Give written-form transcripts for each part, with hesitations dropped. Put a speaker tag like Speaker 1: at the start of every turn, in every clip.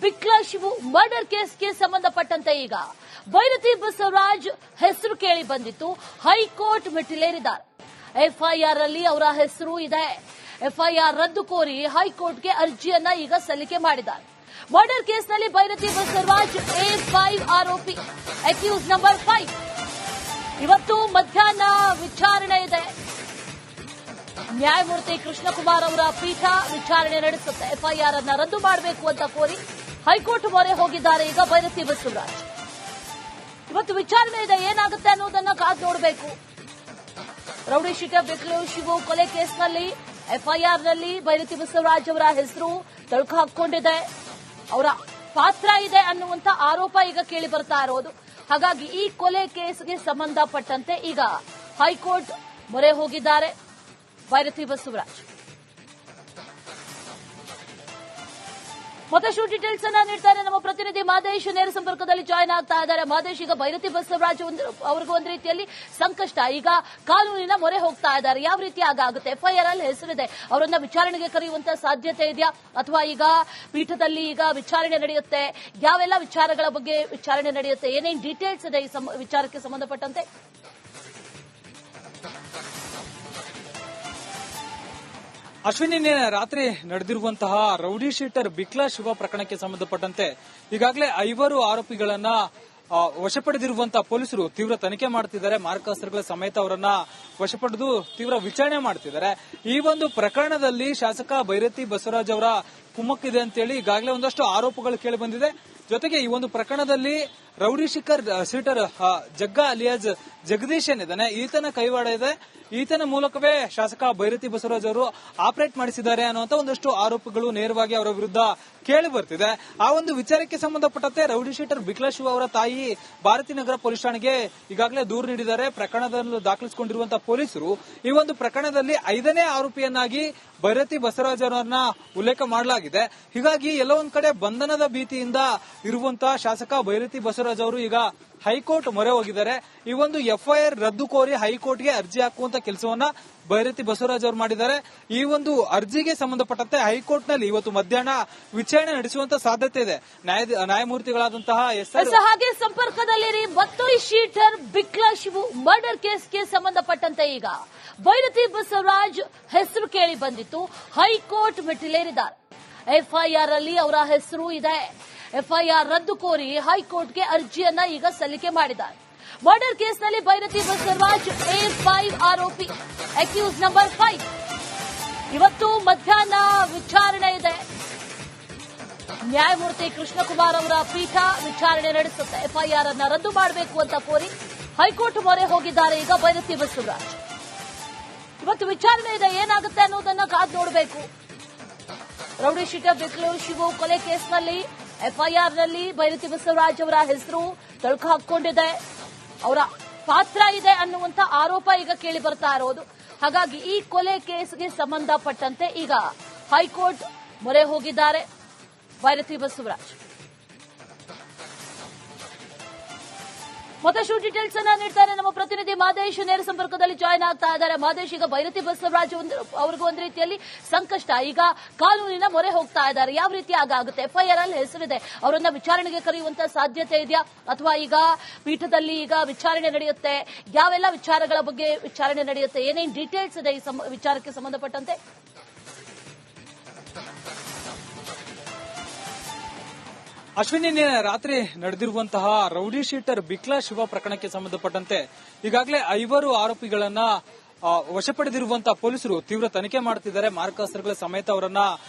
Speaker 1: ಬಿಕ್ಲಾ Shivu murder ಕೇಸ್ಗೆ ಸಂಬಂಧಪಟ್ಟಂತೆ ಈಗ ಭೈರತಿ ಬಸವರಾಜ್ ಹೆಸರು ಕೇಳಿ ಬಂದಿತ್ತು. ಹೈಕೋರ್ಟ್ ಮೆಟ್ಟಿಲೇರಿದ್ದಾರೆ. ಎಫ್ಐಆರ್ ಅಲ್ಲಿ ಅವರ ಹೆಸರು ಇದೆ. ಎಫ್ಐಆರ್ ರದ್ದು ಕೋರಿ ಹೈಕೋರ್ಟ್ಗೆ ಅರ್ಜಿಯನ್ನ ಈಗ ಸಲ್ಲಿಕೆ ಮಾಡಿದ್ದಾರೆ. ಮರ್ಡರ್ ಕೇಸ್ನಲ್ಲಿ ಭೈರತಿ ಬಸವರಾಜ್ A5 ಆರೋಪಿ, ಅಕ್ಯೂಸ್ ನಂಬರ್ 5. ಇವತ್ತು ಮಧ್ಯಾಹ್ನ ವಿಚಾರಣೆ ಇದೆ. ನ್ಯಾಯಮೂರ್ತಿ ಕೃಷ್ಣಕುಮಾರ್ ಅವರ ಪೀಠ ವಿಚಾರಣೆ ನಡೆಸುತ್ತೆ. ಎಫ್ಐಆರ್ ಅನ್ನ ರದ್ದು ಮಾಡಬೇಕು ಅಂತ ಕೋರಿ ಹೈಕೋರ್ಟ್ ಮೊರೆ ಹೋಗಿದ್ದಾರೆ ಈಗ ಭೈರತಿ ಬಸವರಾಜ್. ಇವತ್ತು ವಿಚಾರಣೆ ಇದೆ, ಏನಾಗುತ್ತೆ ಅನ್ನೋದನ್ನ ಕಾದು ನೋಡಬೇಕು. ರೌಡಿ ಶೀಟರ್ ಬಿಕ್ಲಾ ಶಿವು ಕೊಲೆ ಕೇಸ್ನಲ್ಲಿ ಎಫ್ಐಆರ್ನಲ್ಲಿ ಭೈರತಿ ಬಸವರಾಜ್ ಅವರ ಹೆಸರು ತಳುಕು ಹಾಕಿಕೊಂಡಿದೆ. ಅವರ ಪಾತ್ರ ಇದೆ ಅನ್ನುವಂತ ಆರೋಪ ಈಗ ಕೇಳಿ ಬರ್ತಾ ಇರೋದು. ಹಾಗಾಗಿ ಈ ಕೊಲೆ ಕೇಸ್ಗೆ ಸಂಬಂಧಪಟ್ಟಂತೆ ಈಗ ಹೈಕೋರ್ಟ್ ಮೊರೆ ಹೋಗಿದ್ದಾರೆ ಭೈರತಿ ಬಸವರಾಜ್. ಮತ್ತಷ್ಟು ಡೀಟೇಲ್ಸ್ ಅನ್ನ ನೀಡ್ತಾರೆ ನಮ್ಮ ಪ್ರತಿನಿಧಿ ಮಾದೇಶ್. ನೇರ ಸಂಪರ್ಕದಲ್ಲಿ ಜಾಯ್ನ್ ಆಗ್ತಾ ಇದ್ದಾರೆ. ಮಾದೇಶ್, ಈಗ ಭೈರತಿ ಬಸವರಾಜ್ ಅವ್ರಿಗೂ ಒಂದು ರೀತಿಯಲ್ಲಿ ಸಂಕಷ್ಟ. ಈಗ ಕಾನೂನಿನ ಮೊರೆ ಹೋಗ್ತಾ ಇದ್ದಾರೆ. ಯಾವ ರೀತಿ ಆಗುತ್ತೆ? ಎಫ್ಐಆರ್ ಅಲ್ಲಿ ಹೆಸರಿದೆ, ಅವರನ್ನ ವಿಚಾರಣೆಗೆ ಕರೆಯುವಂತ ಸಾಧ್ಯತೆ ಇದೆಯಾ? ಅಥವಾ ಈಗ ಪೀಠದಲ್ಲಿ ಈಗ ವಿಚಾರಣೆ ನಡೆಯುತ್ತೆ? ಯಾವೆಲ್ಲ ವಿಚಾರಗಳ ಬಗ್ಗೆ ವಿಚಾರಣೆ ನಡೆಯುತ್ತೆ? ಏನೇನು ಡೀಟೇಲ್ಸ್ ಇದೆ ಈ ವಿಚಾರಕ್ಕೆ ಸಂಬಂಧಪಟ್ಟಂತೆ?
Speaker 2: ಅಶ್ವಿನಿ, ರಾತ್ರಿ ನಡೆದಿರುವಂತಹ ರೌಡಿ ಶೀಟರ್ ಬಿಕ್ಲಾ ಶಿವ ಪ್ರಕರಣಕ್ಕೆ ಸಂಬಂಧಪಟ್ಟಂತೆ ಈಗಾಗಲೇ 5 ಆರೋಪಿಗಳನ್ನ ವಶಪಡೆದಿರುವಂತಹ ಪೊಲೀಸರು ತೀವ್ರ ತನಿಖೆ ಮಾಡುತ್ತಿದ್ದಾರೆ. ಮಾರಕಾಸ್ತ್ರಗಳ ಸಮೇತ ಅವರನ್ನ ವಶಪಡೆದು ತೀವ್ರ ವಿಚಾರಣೆ ಮಾಡುತ್ತಿದ್ದಾರೆ. ಈ ಒಂದು ಪ್ರಕರಣದಲ್ಲಿ ಶಾಸಕ ಭೈರತಿ ಬಸವರಾಜ್ ಅವರ ಕುಮ್ಮಕ್ಕಿದೆ ಅಂತೇಳಿ ಈಗಾಗಲೇ ಒಂದಷ್ಟು ಆರೋಪಗಳು ಕೇಳಿ ಬಂದಿದೆ. ಜೊತೆಗೆ ಈ ಒಂದು ಪ್ರಕರಣದಲ್ಲಿ ರೌಡಿ ಶೀಟರ್ ಜಗ್ಗಾ ಅಲಿಯಾಜ್ ಜಗದೀಶ್ ಏನಿದ್ದಾನೆ, ಈತನ ಕೈವಾಡ ಇದೆ. ಈತನ ಮೂಲಕವೇ ಶಾಸಕ ಭೈರತಿ ಬಸವರಾಜ್ ಅವರು ಆಪರೇಟ್ ಮಾಡಿಸಿದ್ದಾರೆ ಅನ್ನುವಂತ ಒಂದಷ್ಟು ಆರೋಪಗಳು ನೇರವಾಗಿ ಅವರ ವಿರುದ್ಧ ಕೇಳಿ ಬರ್ತಿದೆ. ಆ ಒಂದು ವಿಚಾರಕ್ಕೆ ಸಂಬಂಧಪಟ್ಟಂತೆ ರೌಡಿ ಶೀಟರ್ ಬಿಕ್ಲಾ ಶಿವ ಅವರ ತಾಯಿ ಭಾರತೀನಗರ ಪೊಲೀಸ್ ಠಾಣೆಗೆ ಈಗಾಗಲೇ ದೂರು ನೀಡಿದ್ದಾರೆ. ಪ್ರಕರಣವನ್ನು ದಾಖಲಿಸಿಕೊಂಡಿರುವಂತಹ ಪೊಲೀಸರು ಈ ಒಂದು ಪ್ರಕರಣದಲ್ಲಿ 5ನೇ ಆರೋಪಿಯನ್ನಾಗಿ ಭೈರತಿ ಬಸವರಾಜ್ ಅವರನ್ನ ಉಲ್ಲೇಖ ಮಾಡಲಾಗಿದೆ. ಹೀಗಾಗಿ ಎಲ್ಲೋ ಒಂದ್ ಕಡೆ ಬಂಧನದ ಭೀತಿಯಿಂದ ಇರುವಂತಹ ಶಾಸಕ ಭೈರತಿ ಬಸವರಾಜ್ ಅವರು ಈಗ ಹೈಕೋರ್ಟ್ ಮೊರೆ ಹೋಗಿದ್ದಾರೆ. ಈ ಒಂದು ಎಫ್ಐಆರ್ ರದ್ದು ಕೋರಿ ಹೈಕೋರ್ಟ್ಗೆ ಅರ್ಜಿ ಹಾಕುವಂತ ಕೆಲಸವನ್ನ ಭೈರತಿ ಬಸವರಾಜ್ ಅವರು ಮಾಡಿದ್ದಾರೆ. ಈ ಒಂದು ಅರ್ಜಿಗೆ ಸಂಬಂಧಪಟ್ಟಂತೆ ಹೈಕೋರ್ಟ್ನಲ್ಲಿ ಇವತ್ತು ಮಧ್ಯಾಹ್ನ ವಿಚಾರಣೆ ನಡೆಸುವಂತ ಸಾಧ್ಯತೆ ಇದೆ. ನ್ಯಾಯಮೂರ್ತಿಗಳಾದಂತಹ
Speaker 1: ಹಾಗೆ ಸಂಪರ್ಕದಲ್ಲಿರಿ. ಮತ್ತೊಂದು ಶೀಟರ್ ಬಿಕ್ಲಾ ಶಿವು ಮರ್ಡರ್ ಕೇಸ್ಗೆ ಸಂಬಂಧಪಟ್ಟಂತೆ ಈಗ ಭೈರತಿ ಬಸವರಾಜ್ ಹೆಸರು ಕೇಳಿ ಬಂದಿತ್ತು. ಹೈಕೋರ್ಟ್ ಮೆಟ್ಟಿಲೇರಿದ್ದಾರೆ. ಎಫ್ಐಆರ್ ಅಲ್ಲಿ ಅವರ ಹೆಸರು ಇದೆ. ಎಫ್ಐಆರ್ ರದ್ದು ಕೋರಿ ಹೈಕೋರ್ಟ್ಗೆ ಅರ್ಜಿಯನ್ನ ಈಗ ಸಲ್ಲಿಕೆ ಮಾಡಿದ್ದಾರೆ. ಮರ್ಡರ್ ಕೇಸ್ನಲ್ಲಿ ಭೈರತಿ ಬಸವರಾಜ್ A5 ಆರೋಪಿ, ಅಕ್ಯೂಸ್ ನಂಬರ್ 5. ಇವತ್ತು ಮಧ್ಯಾಹ್ನ ವಿಚಾರಣೆ ಇದೆ. ನ್ಯಾಯಮೂರ್ತಿ ಕೃಷ್ಣಕುಮಾರ್ ಅವರ ಪೀಠ ವಿಚಾರಣೆ ನಡೆಸುತ್ತೆ. ಎಫ್ಐಆರ್ ಅನ್ನ ರದ್ದು ಮಾಡಬೇಕು ಅಂತ ಕೋರಿ ಹೈಕೋರ್ಟ್ ಮೊರೆ ಹೋಗಿದ್ದಾರೆ ಈಗ ಭೈರತಿ ಬಸವರಾಜ್. ಇವತ್ತು ವಿಚಾರಣೆ ಇದೆ, ಏನಾಗುತ್ತೆ ಅನ್ನೋದನ್ನ ಕಾದು ನೋಡಬೇಕು. ರೌಡಿ ಶೀಟರ್ ಬಿಕ್ಲಾ ಶಿವು ಕೊಲೆ ಕೇಸ್ನಲ್ಲಿ ಎಫ್ಐಆರ್ನಲ್ಲಿ ಭೈರತಿ ಬಸವರಾಜ್ ಅವರ ಹೆಸರು ತಳುಕು ಹಾಕಿಕೊಂಡಿದೆ. ಅವರ ಪಾತ್ರ ಇದೆ ಅನ್ನುವಂತ ಆರೋಪ ಈಗ ಕೇಳಿ ಬರ್ತಾ ಇರೋದು. ಹಾಗಾಗಿ ಈ ಕೊಲೆ ಕೇಸ್ಗೆ ಸಂಬಂಧಪಟ್ಟಂತೆ ಈಗ ಹೈಕೋರ್ಟ್ ಮೊರೆ ಹೋಗಿದ್ದಾರೆ ಭೈರತಿ ಬಸವರಾಜ್. ಮತ್ತಷ್ಟು ಡೀಟೇಲ್ಸ್ ಅನ್ನ ನೀಡ್ತಾರೆ ನಮ್ಮ ಪ್ರತಿನಿಧಿ ಮಾದೇಶ್. ನೇರ ಸಂಪರ್ಕದಲ್ಲಿ ಜಾಯ್ನ್ ಆಗ್ತಾ ಇದ್ದಾರೆ. ಮಾದೇಶ್, ಈಗ ಭೈರತಿ ಬಸವರಾಜ್ ಅವ್ರಿಗೂ ಒಂದು ರೀತಿಯಲ್ಲಿ ಸಂಕಷ್ಟ. ಈಗ ಕಾನೂನಿನ ಮೊರೆ ಹೋಗ್ತಾ ಇದ್ದಾರೆ. ಯಾವ ರೀತಿ ಆಗುತ್ತೆ? ಎಫ್ಐಆರ್ ಅಲ್ಲಿ ಹೆಸರಿದೆ, ಅವರನ್ನ ವಿಚಾರಣೆಗೆ ಕರೆಯುವಂತ ಸಾಧ್ಯತೆ ಇದೆಯಾ? ಅಥವಾ ಈಗ ಪೀಠದಲ್ಲಿ ಈಗ ವಿಚಾರಣೆ ನಡೆಯುತ್ತೆ? ಯಾವೆಲ್ಲ ವಿಚಾರಗಳ ಬಗ್ಗೆ ವಿಚಾರಣೆ ನಡೆಯುತ್ತೆ? ಏನೇನು ಡೀಟೇಲ್ಸ್ ಇದೆ ಈ ವಿಚಾರಕ್ಕೆ ಸಂಬಂಧಪಟ್ಟಂತೆ?
Speaker 2: ಅಶ್ವಿನಿ, ರಾತ್ರಿ ನಡೆದಿರುವಂತಹ ರೌಡಿ ಶೀಟರ್ ಬಿಕ್ಲಾ ಶಿವ ಪ್ರಕರಣಕ್ಕೆ ಸಂಬಂಧಪಟ್ಟಂತೆ ಈಗಾಗಲೇ 5 ಆರೋಪಿಗಳನ್ನ ವಶಪಡೆದಿರುವಂತಹ ಪೊಲೀಸರು ತೀವ್ರ ತನಿಖೆ ಮಾಡುತ್ತಿದ್ದಾರೆ. ಮಾರಕಾಸ್ತ್ರಗಳ ಸಮೇತ ಅವರನ್ನ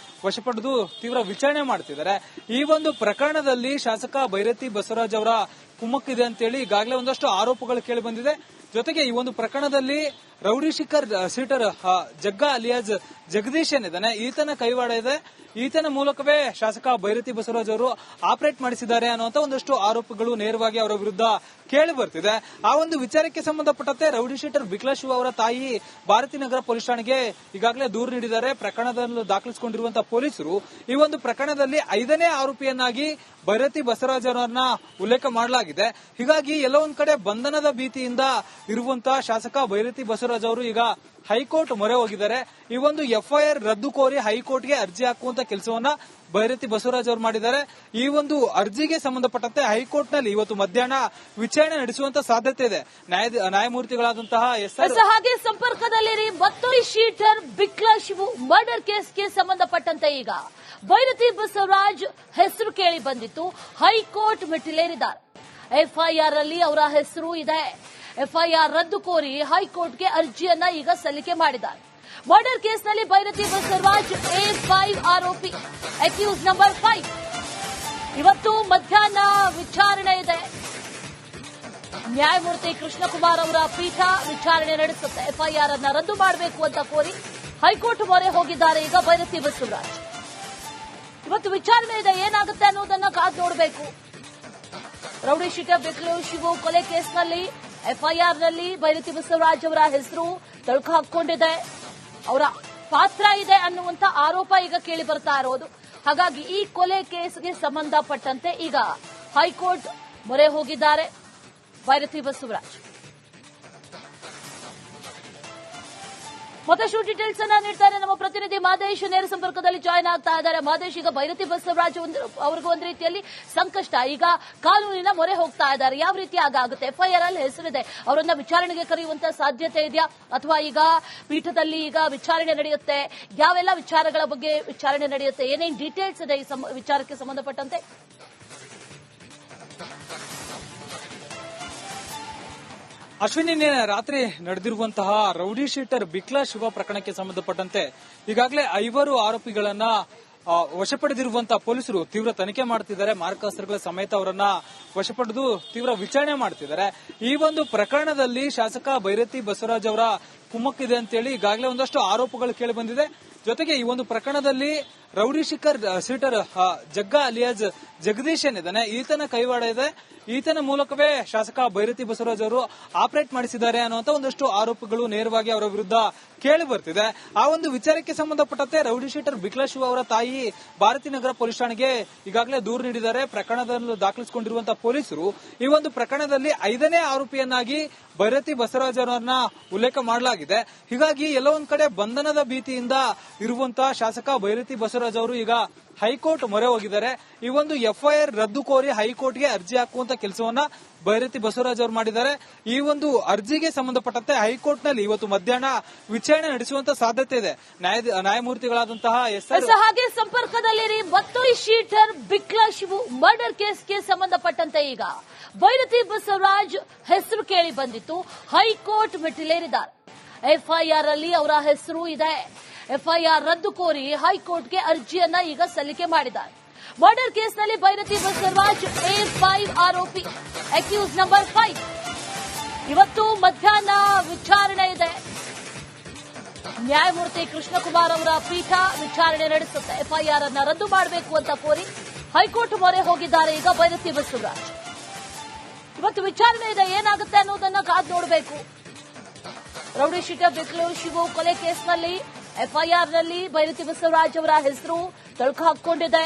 Speaker 2: ವಶಪಡೆದು ತೀವ್ರ ವಿಚಾರಣೆ ಮಾಡುತ್ತಿದ್ದಾರೆ. ಈ ಒಂದು ಪ್ರಕರಣದಲ್ಲಿ ಶಾಸಕ ಭೈರತಿ ಬಸವರಾಜ್ ಅವರ ಕುಮ್ಮಕ್ಕಿದೆ ಅಂತೇಳಿ ಈಗಾಗಲೇ ಒಂದಷ್ಟು ಆರೋಪಗಳು ಕೇಳಿ ಬಂದಿದೆ. ಜೊತೆಗೆ ಈ ಒಂದು ಪ್ರಕರಣದಲ್ಲಿ ರೌಡಿ ಶೀಟರ್ ಜಗ್ಗಾ ಅಲಿಯಾಜ್ ಜಗದೀಶ್ ಏನಿದ್ದಾನೆ, ಈತನ ಕೈವಾಡ ಇದೆ. ಈತನ ಮೂಲಕವೇ ಶಾಸಕ ಭೈರತಿ ಬಸವರಾಜ್ ಅವರು ಆಪರೇಟ್ ಮಾಡಿಸಿದ್ದಾರೆ ಅನ್ನುವಂತ ಒಂದಷ್ಟು ಆರೋಪಗಳು ನೇರವಾಗಿ ಅವರ ವಿರುದ್ಧ ಕೇಳಿ ಬರ್ತಿದೆ. ಆ ಒಂದು ವಿಚಾರಕ್ಕೆ ಸಂಬಂಧಪಟ್ಟಂತೆ ರೌಡಿ ಶೀಟರ್ ಬಿಕ್ಲಾ ಶಿವ ಅವರ ತಾಯಿ ಭಾರತೀನಗರ ಪೊಲೀಸ್ ಠಾಣೆಗೆ ಈಗಾಗಲೇ ದೂರು ನೀಡಿದ್ದಾರೆ. ಪ್ರಕರಣವನ್ನು ದಾಖಲಿಸಿಕೊಂಡಿರುವಂತಹ ಪೊಲೀಸರು ಈ ಒಂದು ಪ್ರಕರಣದಲ್ಲಿ 5ನೇ ಆರೋಪಿಯನ್ನಾಗಿ ಭೈರತಿ ಬಸವರಾಜ್ ಅವರನ್ನ ಉಲ್ಲೇಖ ಮಾಡಲಾಗಿದೆ. ಹೀಗಾಗಿ ಎಲ್ಲೋ ಒಂದ್ ಕಡೆ ಬಂಧನದ ಭೀತಿಯಿಂದ ಇರುವಂತಹ ಶಾಸಕ ಭೈರತಿ ಬಸವರಾಜ್ ಬಸವರಾಜ್ ಅವರು ಈಗ ಹೈಕೋರ್ಟ್ ಮೊರೆ ಹೋಗಿದ್ದಾರೆ. ಈ ಒಂದು ಎಫ್ಐಆರ್ ರದ್ದು ಕೋರಿ ಹೈಕೋರ್ಟ್ಗೆ ಅರ್ಜಿ ಹಾಕುವಂತ ಕೆಲಸವನ್ನ ಭೈರತಿ ಬಸವರಾಜ್ ಅವರು ಮಾಡಿದ್ದಾರೆ. ಈ ಒಂದು ಅರ್ಜಿಗೆ ಸಂಬಂಧಪಟ್ಟಂತೆ ಹೈಕೋರ್ಟ್ ನಲ್ಲಿ ಇವತ್ತು ಮಧ್ಯಾಹ್ನ ವಿಚಾರಣೆ ನಡೆಸುವಂತ ಸಾಧ್ಯತೆ ಇದೆ. ನ್ಯಾಯಮೂರ್ತಿಗಳಾದಂತಹ
Speaker 1: ಹಾಗೆ ಸಂಪರ್ಕದಲ್ಲಿರಿ ಮತ್ತೊಂದು ಶೀಟರ್ ಬಿಕ್ಲಾ ಶಿವು ಮರ್ಡರ್ ಕೇಸ್ಗೆ ಸಂಬಂಧಪಟ್ಟಂತೆ ಈಗ ಭೈರತಿ ಬಸವರಾಜ್ ಹೆಸರು ಕೇಳಿ ಬಂದಿತ್ತು. ಹೈಕೋರ್ಟ್ ಮೆಟ್ಟಿಲೇರಿದ್ದಾರೆ. ಎಫ್ಐಆರ್ ಅಲ್ಲಿ ಅವರ ಹೆಸರು ಇದೆ. ಎಫ್ಐಆರ್ ರದ್ದು ಕೋರಿ ಹೈಕೋರ್ಟ್ಗೆ ಅರ್ಜಿಯನ್ನ ಈಗ ಸಲ್ಲಿಕೆ ಮಾಡಿದ್ದಾರೆ. ಮರ್ಡರ್ ಕೇಸ್ನಲ್ಲಿ ಭೈರತಿ ಬಸವರಾಜ್ A5 ಆರೋಪಿ, ಅಕ್ಯೂಸ್ ನಂಬರ್ 5. ಇವತ್ತು ಮಧ್ಯಾಹ್ನ ವಿಚಾರಣೆ ಇದೆ. ನ್ಯಾಯಮೂರ್ತಿ ಕೃಷ್ಣಕುಮಾರ್ ಅವರ ಪೀಠ ವಿಚಾರಣೆ ನಡೆಸುತ್ತೆ. ಎಫ್ಐಆರ್ ಅನ್ನ ರದ್ದು ಮಾಡಬೇಕು ಅಂತ ಕೋರಿ ಹೈಕೋರ್ಟ್ ಮೊರೆ ಹೋಗಿದ್ದಾರೆ ಈಗ ಭೈರತಿ ಬಸವರಾಜ್. ಇವತ್ತು ವಿಚಾರಣೆ ಇದೆ. ಏನಾಗುತ್ತೆ ಅನ್ನೋದನ್ನ ಕಾದು ನೋಡಬೇಕು. ರೌಡಿ ಶೀಟರ್ ಬಿಕ್ಲಾ ಶಿವು ಕೊಲೆ ಕೇಸ್ನಲ್ಲಿ ಎಫ್ಐಆರ್ ನಲ್ಲಿ ಭೈರತಿ ಬಸವರಾಜ್ ಅವರ ಹೆಸರು ತಳುಕು ಹಾಕೊಂಡಿದೆ. ಅವರ ಪಾತ್ರ ಇದೆ ಅನ್ನುವಂತ ಆರೋಪ ಈಗ ಕೇಳಿ ಬರ್ತಾ ಇರೋದು. ಹಾಗಾಗಿ ಈ ಕೊಲೆ ಕೇಸ್ಗೆ ಸಂಬಂಧಪಟ್ಟಂತೆ ಈಗ ಹೈಕೋರ್ಟ್ ಮೊರೆ ಹೋಗಿದ್ದಾರೆ ಭೈರತಿ ಬಸವರಾಜ್. ಮತ್ತಷ್ಟು ಡೀಟೇಲ್ಸ್ ಅನ್ನ ನೀಡ್ತಾರೆ ನಮ್ಮ ಪ್ರತಿನಿಧಿ ಮಾದೇಶ್. ನೇರ ಸಂಪರ್ಕದಲ್ಲಿ ಜಾಯ್ನ್ ಆಗ್ತಾ ಇದ್ದಾರೆ. ಮಾದೇಶ್, ಈಗ ಭೈರತಿ ಬಸವರಾಜ್ ಅವ್ರಿಗೂ ಒಂದು ರೀತಿಯಲ್ಲಿ ಸಂಕಷ್ಟ. ಈಗ ಕಾನೂನಿನ ಮೊರೆ ಹೋಗ್ತಾ ಇದ್ದಾರೆ. ಯಾವ ರೀತಿ ಆಗುತ್ತೆ? ಎಫ್ಐಆರ್ ಅಲ್ಲಿ ಹೆಸರಿದೆ. ಅವರನ್ನ ವಿಚಾರಣೆಗೆ ಕರೆಯುವಂತ ಸಾಧ್ಯತೆ ಇದೆಯಾ? ಅಥವಾ ಈಗ ಪೀಠದಲ್ಲಿ ಈಗ ವಿಚಾರಣೆ ನಡೆಯುತ್ತೆ? ಯಾವೆಲ್ಲ ವಿಚಾರಗಳ ಬಗ್ಗೆ ವಿಚಾರಣೆ ನಡೆಯುತ್ತೆ? ಏನೇನು ಡೀಟೇಲ್ಸ್ ಇದೆ ಈ ವಿಚಾರಕ್ಕೆ ಸಂಬಂಧಪಟ್ಟಂತೆ?
Speaker 2: ಅಶ್ವಿನಿ, ರಾತ್ರಿ ನಡೆದಿರುವಂತಹ ರೌಡಿ ಶೀಟರ್ ಬಿಕ್ಲಾ ಶಿವ ಪ್ರಕರಣಕ್ಕೆ ಸಂಬಂಧಪಟ್ಟಂತೆ ಈಗಾಗಲೇ 5 ಆರೋಪಿಗಳನ್ನ ವಶಪಡೆದಿರುವಂತಹ ಪೊಲೀಸರು ತೀವ್ರ ತನಿಖೆ ಮಾಡುತ್ತಿದ್ದಾರೆ. ಮಾರಕಾಸ್ತ್ರಗಳ ಸಮೇತ ಅವರನ್ನ ವಶಪಡೆದು ತೀವ್ರ ವಿಚಾರಣೆ ಮಾಡುತ್ತಿದ್ದಾರೆ. ಈ ಒಂದು ಪ್ರಕರಣದಲ್ಲಿ ಶಾಸಕ ಭೈರತಿ ಬಸವರಾಜ್ ಅವರ ಕುಮ್ಮಕ್ಕಿದೆ ಅಂತೇಳಿ ಈಗಾಗಲೇ ಒಂದಷ್ಟು ಆರೋಪಗಳು ಕೇಳಿ ಬಂದಿದೆ. ಜೊತೆಗೆ ಈ ಒಂದು ಪ್ರಕರಣದಲ್ಲಿ ರೌಡಿ ಶೀಟರ್ ಜಗ್ಗ ಅಲಿಯಾಜ್ ಜಗದೀಶ್ ಏನಿದ್ದಾನೆ, ಈತನ ಕೈವಾಡ ಇದೆ. ಈತನ ಮೂಲಕವೇ ಶಾಸಕ ಭೈರತಿ ಬಸವರಾಜ್ ಅವರು ಆಪರೇಟ್ ಮಾಡಿಸಿದ್ದಾರೆ ಅನ್ನುವಂತ ಒಂದಷ್ಟು ಆರೋಪಗಳು ನೇರವಾಗಿ ಅವರ ವಿರುದ್ಧ ಕೇಳಿ ಬರ್ತಿದೆ. ಆ ಒಂದು ವಿಚಾರಕ್ಕೆ ಸಂಬಂಧಪಟ್ಟಂತೆ ರೌಡಿ ಶೀಟರ್ ಬಿಕ್ಲಾ ಶಿವ ಅವರ ತಾಯಿ ಭಾರತೀನಗರ ಪೊಲೀಸ್ ಠಾಣೆಗೆ ಈಗಾಗಲೇ ದೂರು ನೀಡಿದ್ದಾರೆ. ಪ್ರಕರಣದಲ್ಲಿ ದಾಖಲಿಸಿಕೊಂಡಿರುವಂತಹ ಪೊಲೀಸರು ಈ ಒಂದು ಪ್ರಕರಣದಲ್ಲಿ 5ನೇ ಆರೋಪಿಯನ್ನಾಗಿ ಭೈರತಿ ಬಸವರಾಜ್ ಅವರನ್ನ ಉಲ್ಲೇಖ ಮಾಡಲಾಗಿದೆ. ಹೀಗಾಗಿ ಎಲ್ಲೋ ಒಂದ್ ಕಡೆ ಬಂಧನದ ಭೀತಿಯಿಂದ ಇರುವಂತಹ ಶಾಸಕ ಭೈರತಿ ಬಸವರಾಜ್ ಅವರು ಈಗ ಹೈಕೋರ್ಟ್ ಮೊರೆ ಹೋಗಿದ್ದಾರೆ. ಈ ಒಂದು ಎಫ್ಐಆರ್ ರದ್ದು ಕೋರಿ ಹೈಕೋರ್ಟ್ಗೆ ಅರ್ಜಿ ಹಾಕುವಂತ ಕೆಲಸವನ್ನ ಭೈರತಿ ಬಸವರಾಜ್ ಅವರು ಮಾಡಿದ್ದಾರೆ. ಈ ಒಂದು ಅರ್ಜಿಗೆ ಸಂಬಂಧಪಟ್ಟಂತೆ ಹೈಕೋರ್ಟ್ ನಲ್ಲಿ ಇವತ್ತು ಮಧ್ಯಾಹ್ನ ವಿಚಾರಣೆ ನಡೆಸುವಂತ ಸಾಧ್ಯತೆ ಇದೆ. ನ್ಯಾಯಮೂರ್ತಿಗಳಾದಂತಹ
Speaker 1: ಹಾಗೆ ಸಂಪರ್ಕದಲ್ಲಿರಿ ಮತ್ತೊಂದು ಶೀಟರ್ ಬಿಕ್ಲಾ ಶಿವು ಮರ್ಡರ್ ಕೇಸ್ಗೆ ಸಂಬಂಧಪಟ್ಟಂತೆ ಈಗ ಭೈರತಿ ಬಸವರಾಜ್ ಹೆಸರು ಕೇಳಿ ಬಂದಿತ್ತು. ಹೈಕೋರ್ಟ್ ಮೆಟ್ಟಿಲೇರಿದ್ದಾರೆ. ಎಫ್ಐಆರ್ ಅಲ್ಲಿ ಅವರ ಹೆಸರು ಇದೆ. ಎಫ್ಐಆರ್ ರದ್ದು ಕೋರಿ ಹೈಕೋರ್ಟ್ಗೆ ಅರ್ಜಿಯನ್ನ ಈಗ ಸಲ್ಲಿಕೆ ಮಾಡಿದ್ದಾರೆ. ಮರ್ಡರ್ ಕೇಸ್ನಲ್ಲಿ ಭೈರತಿ ಬಸವರಾಜ್ A5 ಆರೋಪಿ, ಅಕ್ಯೂಸ್ ನಂಬರ್ 5. ಇವತ್ತು ಮಧ್ಯಾಹ್ನ ವಿಚಾರಣೆ ಇದೆ. ನ್ಯಾಯಮೂರ್ತಿ ಕೃಷ್ಣಕುಮಾರ್ ಅವರ ಪೀಠ ವಿಚಾರಣೆ ನಡೆಸುತ್ತೆ. ಎಫ್ಐಆರ್ ಅನ್ನ ರದ್ದು ಮಾಡಬೇಕು ಅಂತ ಕೋರಿ ಹೈಕೋರ್ಟ್ ಮೊರೆ ಹೋಗಿದ್ದಾರೆ ಈಗ ಭೈರತಿ ಬಸವರಾಜ್. ಇವತ್ತು ವಿಚಾರಣೆ ಇದೆ. ಏನಾಗುತ್ತೆ ಅನ್ನೋದನ್ನ ಕಾದು ನೋಡಬೇಕು. ರೌಡಿ ಶೀಟರ್ ಬಿಕ್ಲಾ ಶಿವು ಕೊಲೆ ಕೇಸ್ನಲ್ಲಿ ಎಫ್ಐಆರ್ ನಲ್ಲಿ ಭೈರತಿ ಬಸವರಾಜ್ ಅವರ ಹೆಸರು ತಳುಕು ಹಾಕೊಂಡಿದೆ.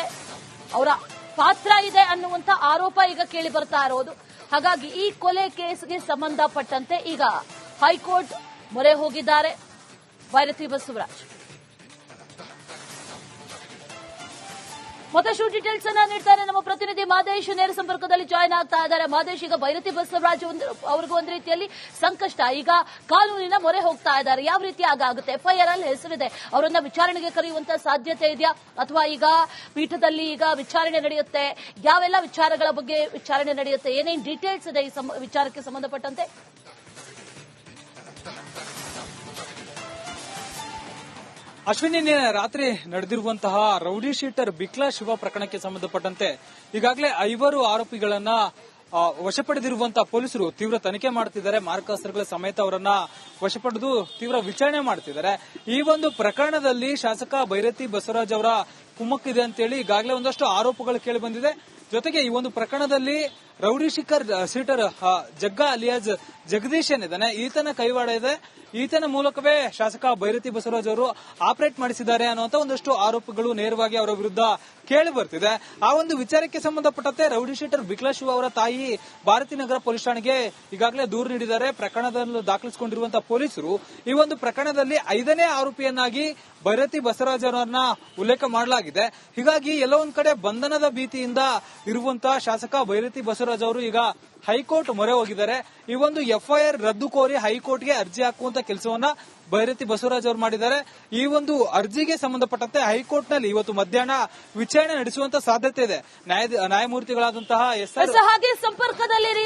Speaker 1: ಅವರ ಪಾತ್ರ ಇದೆ ಅನ್ನುವಂತ ಆರೋಪ ಈಗ ಕೇಳಿ ಬರ್ತಾ ಇರೋದು. ಹಾಗಾಗಿ ಈ ಕೊಲೆ ಕೇಸ್ಗೆ ಸಂಬಂಧಪಟ್ಟಂತೆ ಈಗ ಹೈಕೋರ್ಟ್ ಮೊರೆ ಹೋಗಿದ್ದಾರೆ ಭೈರತಿ ಬಸವರಾಜ್. ಮತ್ತಷ್ಟು ಡೀಟೇಲ್ಸ್ ಅನ್ನ ನೀಡ್ತಾರೆ ನಮ್ಮ ಪ್ರತಿನಿಧಿ ಮಾದೇಶ್. ನೇರ ಸಂಪರ್ಕದಲ್ಲಿ ಜಾಯ್ನ್ ಆಗ್ತಾ ಇದ್ದಾರೆ. ಮಾದೇಶ್, ಈಗ ಭೈರತಿ ಬಸವರಾಜ್ ಅವ್ರಿಗೂ ಒಂದು ರೀತಿಯಲ್ಲಿ ಸಂಕಷ್ಟ. ಈಗ ಕಾನೂನಿನ ಮೊರೆ ಹೋಗ್ತಾ ಇದ್ದಾರೆ. ಯಾವ ರೀತಿ ಆಗುತ್ತೆ? ಎಫ್ಐಆರ್ ಅಲ್ಲಿ ಹೆಸರಿದೆ. ಅವರನ್ನ ವಿಚಾರಣೆಗೆ ಕರೆಯುವಂತ ಸಾಧ್ಯತೆ ಇದೆಯಾ? ಅಥವಾ ಈಗ ಪೀಠದಲ್ಲಿ ಈಗ ವಿಚಾರಣೆ ನಡೆಯುತ್ತೆ? ಯಾವೆಲ್ಲ ವಿಚಾರಗಳ ಬಗ್ಗೆ ವಿಚಾರಣೆ ನಡೆಯುತ್ತೆ? ಏನೇನು ಡೀಟೇಲ್ಸ್ ಇದೆ ಈ ವಿಚಾರಕ್ಕೆ ಸಂಬಂಧಪಟ್ಟಂತೆ?
Speaker 2: ಅಶ್ವಿನಿ, ರಾತ್ರಿ ನಡೆದಿರುವಂತಹ ರೌಡಿ ಶೀಟರ್ ಬಿಕ್ಲಾ ಶಿವ ಪ್ರಕರಣಕ್ಕೆ ಸಂಬಂಧಪಟ್ಟಂತೆ ಈಗಾಗಲೇ 5 ಆರೋಪಿಗಳನ್ನ ವಶಪಡೆದಿರುವಂತಹ ಪೊಲೀಸರು ತೀವ್ರ ತನಿಖೆ ಮಾಡುತ್ತಿದ್ದಾರೆ. ಮಾರಕಾಸ್ತ್ರಗಳ ಸಮೇತ ಅವರನ್ನ ವಶಪಡೆದು ತೀವ್ರ ವಿಚಾರಣೆ ಮಾಡುತ್ತಿದ್ದಾರೆ. ಈ ಒಂದು ಪ್ರಕರಣದಲ್ಲಿ ಶಾಸಕ ಭೈರತಿ ಬಸವರಾಜ್ ಅವರ ಕುಮ್ಮಕ್ಕಿದೆ ಅಂತೇಳಿ ಈಗಾಗಲೇ ಒಂದಷ್ಟು ಆರೋಪಗಳು ಕೇಳಿ ಬಂದಿದೆ. ಜೊತೆಗೆ ಈ ಒಂದು ಪ್ರಕರಣದಲ್ಲಿ ರೌಡಿ ಶೀಟರ್ ಜಗ್ಗ ಅಲಿಯಾಜ್ ಜಗದೀಶ್ ಏನಿದ್ದಾನೆ, ಈತನ ಕೈವಾಡ ಇದೆ. ಈತನ ಮೂಲಕವೇ ಶಾಸಕ ಭೈರತಿ ಬಸವರಾಜ್ ಅವರು ಆಪರೇಟ್ ಮಾಡಿಸಿದ್ದಾರೆ ಅನ್ನುವಂತ ಒಂದಷ್ಟು ಆರೋಪಗಳು ನೇರವಾಗಿ ಅವರ ವಿರುದ್ಧ ಕೇಳಿ ಬರ್ತಿದೆ. ಆ ಒಂದು ವಿಚಾರಕ್ಕೆ ಸಂಬಂಧಪಟ್ಟಂತೆ ರೌಡಿ ಶೀಟರ್ ಬಿಕ್ಲಾ ಶಿವ ಅವರ ತಾಯಿ ಭಾರತೀನಗರ ಪೊಲೀಸ್ ಠಾಣೆಗೆ ಈಗಾಗಲೇ ದೂರು ನೀಡಿದ್ದಾರೆ. ಪ್ರಕರಣದಲ್ಲಿ ದಾಖಲಿಸಿಕೊಂಡಿರುವಂತಹ ಪೊಲೀಸರು ಈ ಒಂದು ಪ್ರಕರಣದಲ್ಲಿ 5ನೇ ಆರೋಪಿಯನ್ನಾಗಿ ಭೈರತಿ ಬಸವರಾಜ್ ಅವರನ್ನ ಉಲ್ಲೇಖ ಮಾಡಲಾಗಿದೆ. ಹೀಗಾಗಿ ಎಲ್ಲೋ ಒಂದ್ ಕಡೆ ಬಂಧನದ ಭೀತಿಯಿಂದ ಇರುವಂತಹ ಶಾಸಕ ಭೈರತಿ ಬಸವರಾಜ್ ಅವರು ಈಗ ಹೈಕೋರ್ಟ್ ಮೊರೆ ಹೋಗಿದ್ದಾರೆ. ಈ ಒಂದು ಎಫ್ಐಆರ್ ರದ್ದು ಕೋರಿ ಹೈಕೋರ್ಟ್ಗೆ ಅರ್ಜಿ ಹಾಕುವಂತ ಕೆಲಸವನ್ನ ಭೈರತಿ ಬಸವರಾಜ್ ಅವರು ಮಾಡಿದ್ದಾರೆ. ಈ ಒಂದು ಅರ್ಜಿಗೆ ಸಂಬಂಧಪಟ್ಟಂತೆ ಹೈಕೋರ್ಟ್ ನಲ್ಲಿ ಇವತ್ತು ಮಧ್ಯಾಹ್ನ ವಿಚಾರಣೆ ನಡೆಸುವಂತ ಸಾಧ್ಯತೆ ಇದೆ. ನ್ಯಾಯಮೂರ್ತಿಗಳಾದಂತಹ
Speaker 1: ಹಾಗೆ ಸಂಪರ್ಕದಲ್ಲಿರಿ.